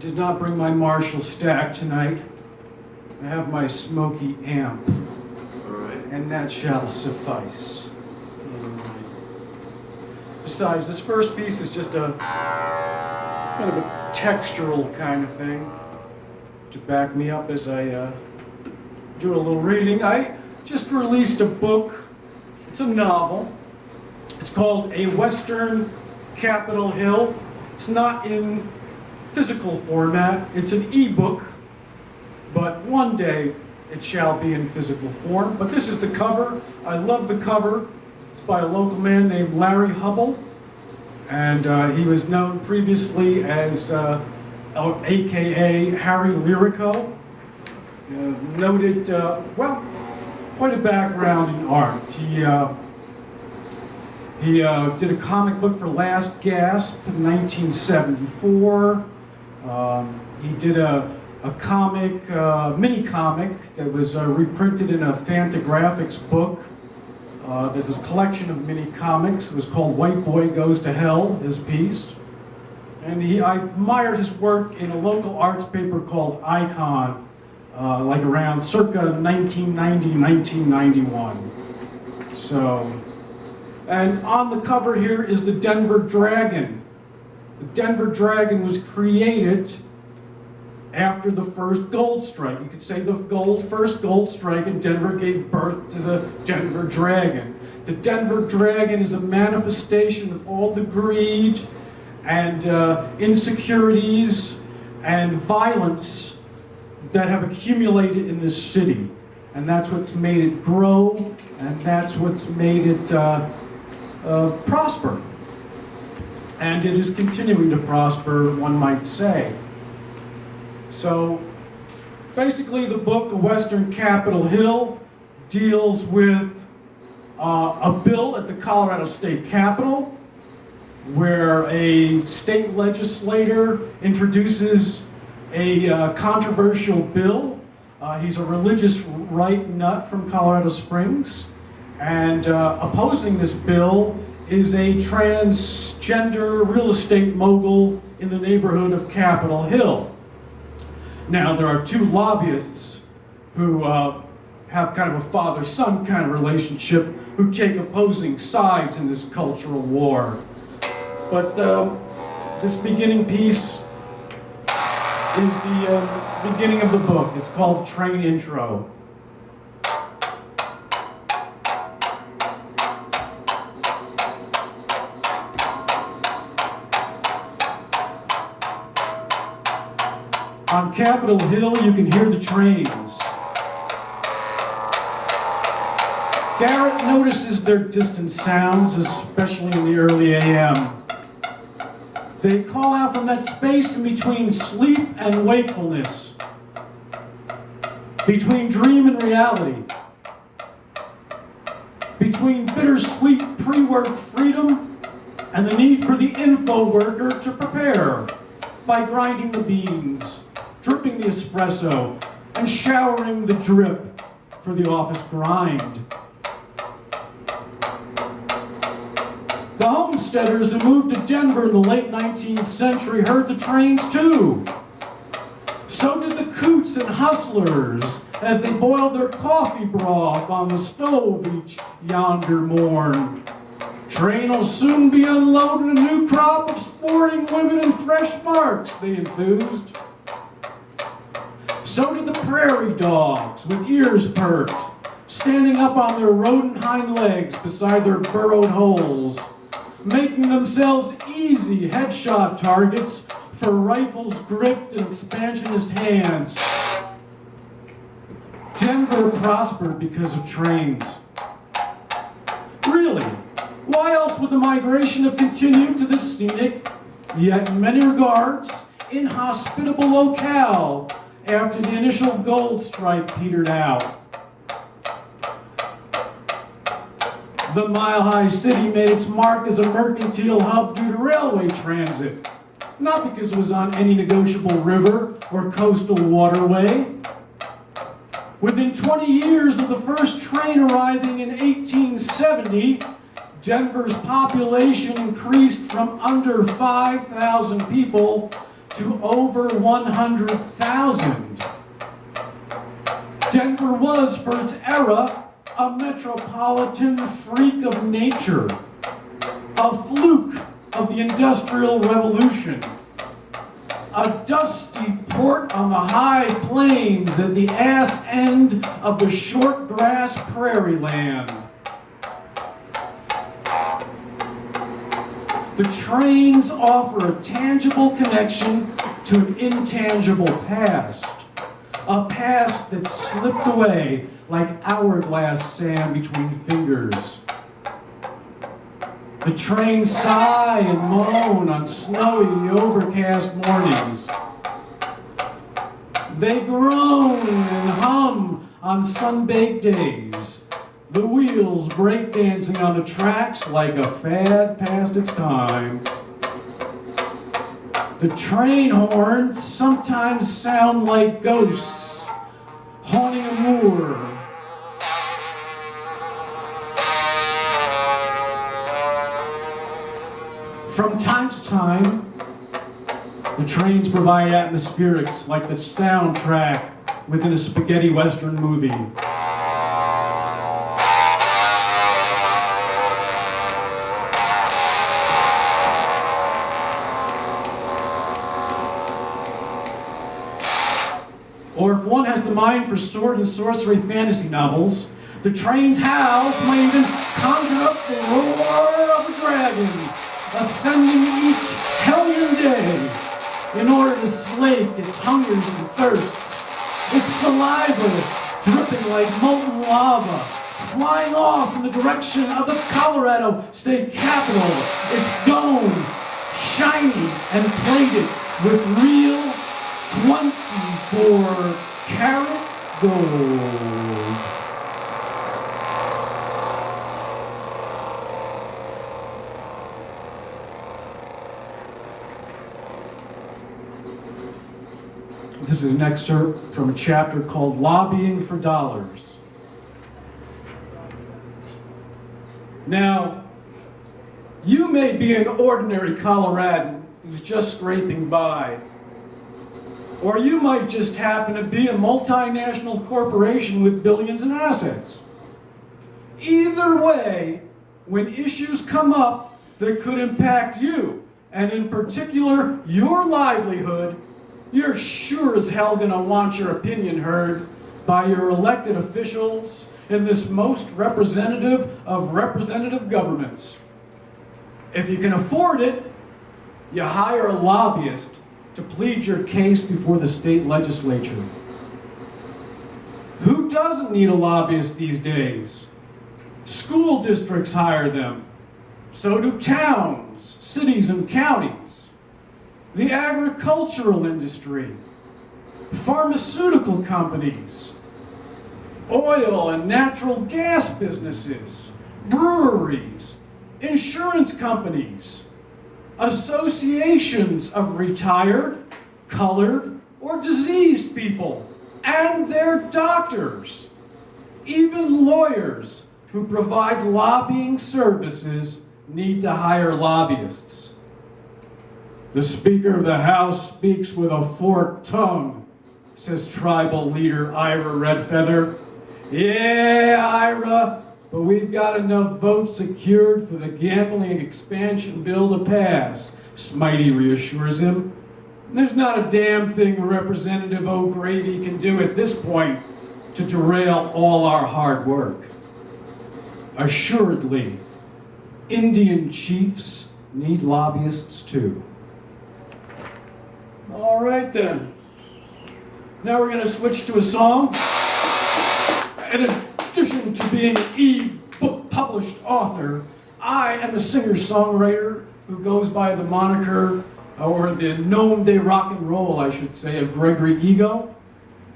did not bring my Marshall stack tonight. I have my smoky amp, and that shall suffice. Besides, this first piece is just a kind of a textural kind of thing to back me up as I do a little reading. I just released a book. It's a novel. It's called A Western Capitol Hill. It's not in physical format. It's an e-book, but one day it shall be in physical form. But this is the cover. I love the cover. It's by a local man named Larry Hubble, and he was known previously as AKA Harry Lyrico. Noted, well, quite a background in art. He did a comic book for Last Gasp in 1974. He did a comic, mini comic that was reprinted in a Fantagraphics book. There's a collection of mini comics. It was called White Boy Goes to Hell, his piece. And I admired his work in a local arts paper called Icon, like around circa 1990, 1991. So, and on the cover here is the Denver Dragon. The Denver Dragon was created after the first gold strike. You could say the first gold strike in Denver gave birth to the Denver Dragon. The Denver Dragon is a manifestation of all the greed and insecurities and violence that have accumulated in this city. And that's what's made it grow, and that's what's made it prosper. And it is continuing to prosper, one might say. So, basically the book, A Western Capitol Hill, deals with a bill at the Colorado State Capitol where a state legislator introduces a controversial bill. He's a religious right nut from Colorado Springs, and opposing this bill is a transgender real estate mogul in the neighborhood of Capitol Hill. Now, there are two lobbyists who have kind of a father-son kind of relationship who take opposing sides in this cultural war. But this beginning piece is the beginning of the book. It's called Train Intro. On Capitol Hill, you can hear the trains. Garrett notices their distant sounds, especially in the early AM. They call out from that space in between sleep and wakefulness, between dream and reality, between bittersweet pre-work freedom and the need for the info worker to prepare by grinding the beans, dripping the espresso, and showering the drip for the office grind. The homesteaders who moved to Denver in the late 19th century heard the trains too. So did the coots and hustlers as they boiled their coffee broth on the stove each yonder morn. Train'll soon be unloading a new crop of sporting women and fresh marks, they enthused. So did the prairie dogs with ears perked, standing up on their rodent hind legs beside their burrowed holes, making themselves easy headshot targets for rifles gripped in expansionist hands. Denver prospered because of trains. Really, why else would the migration have continued to this scenic, yet in many regards, inhospitable locale after the initial gold strike petered out? The mile-high city made its mark as a mercantile hub due to railway transit, not because it was on any negotiable river or coastal waterway. Within 20 years of the first train arriving in 1870, Denver's population increased from under 5,000 people to over 100,000. Denver was, for its era, a metropolitan freak of nature, a fluke of the Industrial Revolution, a dusty port on the high plains at the ass end of the short grass prairie land. The trains offer a tangible connection to an intangible past, a past that slipped away like hourglass sand between fingers. The trains sigh and moan on snowy, overcast mornings. They groan and hum on sun-baked days, the wheels breakdancing on the tracks like a fad past its time. The train horns sometimes sound like ghosts haunting a moor. From time to time, the trains provide atmospherics like the soundtrack within a spaghetti western movie. Or if one has the mind for sword and sorcery fantasy novels, the train's howls might even conjure up the roar of a dragon, ascending each hellion day in order to slake its hungers and thirsts, its saliva dripping like molten lava, flying off in the direction of the Colorado State Capitol, its dome shiny and plated with real 24-karat gold. This is an excerpt from a chapter called Lobbying for Dollars. Now, you may be an ordinary Coloradan who's just scraping by. Or you might just happen to be a multinational corporation with billions in assets. Either way, when issues come up that could impact you, and in particular your livelihood, you're sure as hell gonna want your opinion heard by your elected officials in this most representative of representative governments. If you can afford it, you hire a lobbyist to plead your case before the state legislature. Who doesn't need a lobbyist these days? School districts hire them. So do towns, cities, and counties. The agricultural industry, pharmaceutical companies, oil and natural gas businesses, breweries, insurance companies, associations of retired, colored, or diseased people, and their doctors, even lawyers who provide lobbying services need to hire lobbyists. The Speaker of the House speaks with a forked tongue, says tribal leader Ira Redfeather. Yeah, Ira, but we've got enough votes secured for the gambling expansion bill to pass, Smitey reassures him. There's not a damn thing Representative O'Grady can do at this point to derail all our hard work. Assuredly, Indian chiefs need lobbyists too. All right then. Now we're going to switch to a song. In addition to being an e-book published author, I am a singer-songwriter who goes by the moniker, or the nom de rock and roll, I should say, of Gregory Ego.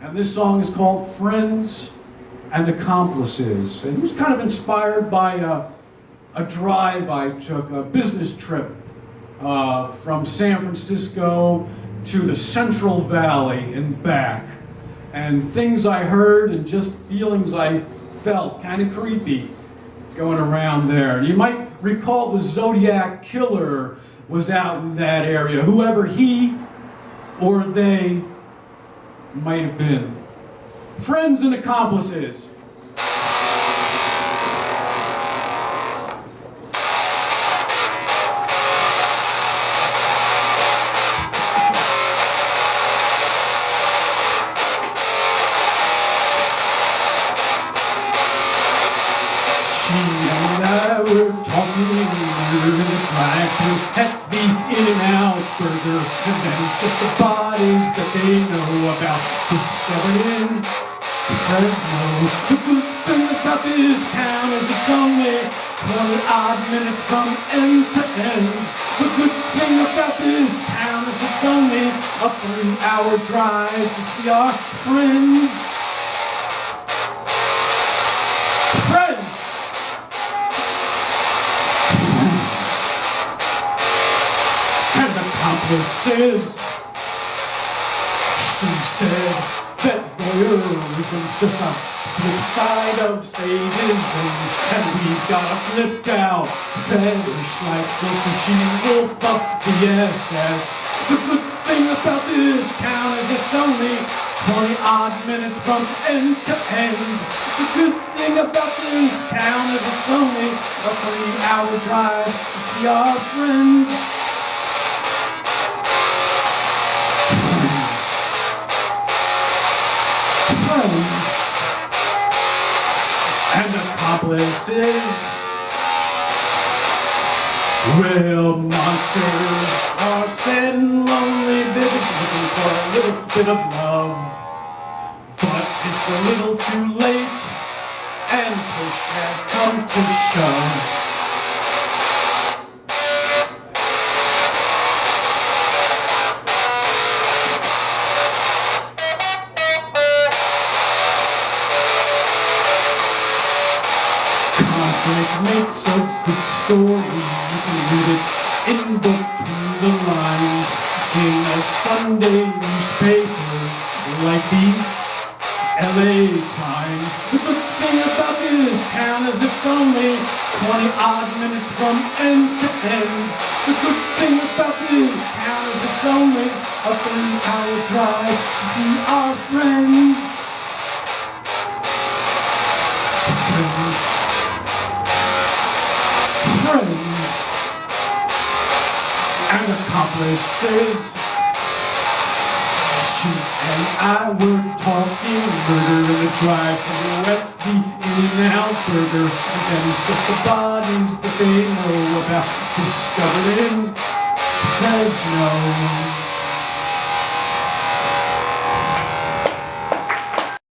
And this song is called Friends and Accomplices. And it was kind of inspired by a drive I took, a business trip from San Francisco to the Central Valley and back. And things I heard and just feelings I felt, kind of creepy, going around there. You might recall the Zodiac Killer was out in that area. Whoever he or they might have been. Friends and accomplices. She and I were talking in the drive-thru at the In-N-Out Burger, and there's just the bodies that they know about discovered in Fresno. The good thing about this town is it's only 20-odd minutes from end to end. The good thing about this town is it's only a 3-hour drive to see our friends. Accomplices. She said that voyeurism's just a flip side of sadism, and we've got a flipped out fetish like this, so she will fuck the SS. The good thing about this town is it's only 20-odd minutes from end to end. The good thing about this town is it's only a 3-hour drive to see our friends. And accomplices. Real monsters are sad and lonely. They're just looking for a little bit of love, but it's a little too late, and push has come to shove. It makes a good story. You can read it in between the lines in a Sunday newspaper like the LA Times. The good thing about this town is it's only 20-odd minutes from end to end. The good thing about this town is it's only a 3-hour drive to see our friends. Friends and accomplices. She and I were talking murder in the drive-thru at the In-N-Out Burger, and them's just the bodies that they know about discovered in Fresno.